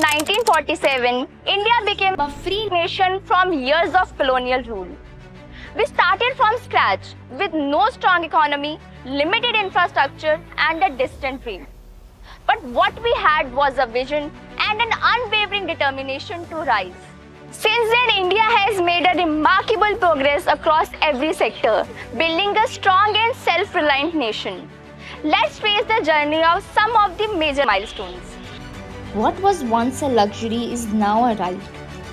1947, India became a free nation from years of colonial rule. We started from scratch with no strong economy, limited infrastructure, and a distant dream. But what we had was a vision and an unwavering determination to rise. Since then, India has made a remarkable progress across every sector, building a strong and self-reliant nation. Let's trace the journey of some of the major milestones. What was once a luxury is now a right.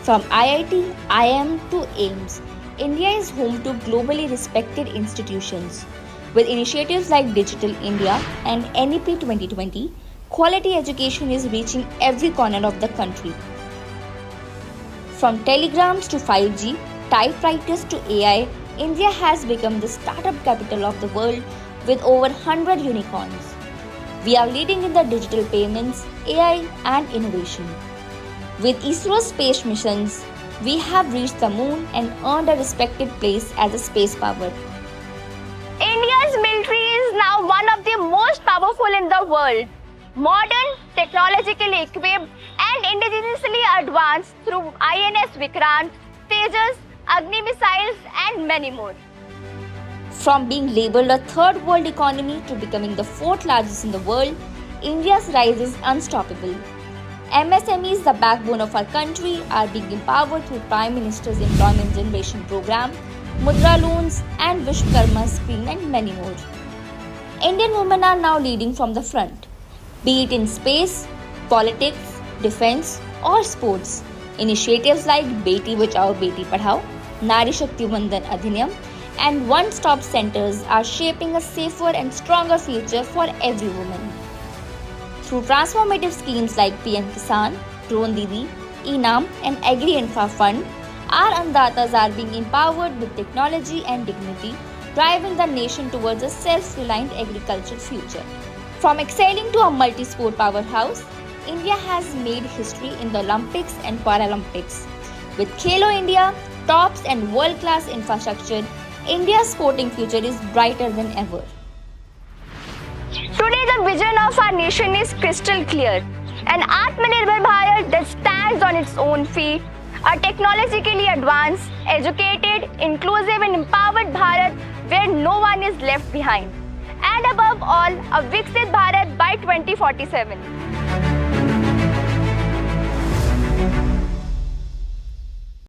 From IIT, IIM to AIIMS, India is home to globally respected institutions. With initiatives like Digital India and NEP 2020, quality education is reaching every corner of the country. From telegrams to 5G, typewriters to AI, India has become the startup capital of the world with over 100 unicorns. We are leading in the digital payments, AI and innovation. With ISRO's space missions, we have reached the moon and earned a respected place as a space power. India's military is now one of the most powerful in the world. Modern, technologically equipped and indigenously advanced through INS Vikrant, Tejas, Agni missiles and many more. From being labelled a third world economy to becoming the fourth largest in the world, India's rise is unstoppable. MSMEs, the backbone of our country, are being empowered through Prime Minister's Employment Generation Program, Mudra loans and Vishwakarma scheme and many more. Indian women are now leading from the front, be it in space, politics, defense or sports. Initiatives like Beti Bachao Beti Padhao, Nari Shakti Vandan Adhiniyam and one-stop centers are shaping a safer and stronger future for every woman. Through transformative schemes like PM Kisan, Drone Didi, ENAM and Agri Infra Fund, our Andatas are being empowered with technology and dignity, driving the nation towards a self-reliant agricultural future. From excelling to a multi-sport powerhouse, India has made history in the Olympics and Paralympics. With Khelo India, tops and world-class infrastructure, India's sporting future is brighter than ever. Today, the vision of our nation is crystal clear. An Atmanirbhar Bharat that stands on its own feet, a technologically advanced, educated, inclusive and empowered Bharat where no one is left behind. And above all, a Viksit Bharat by 2047.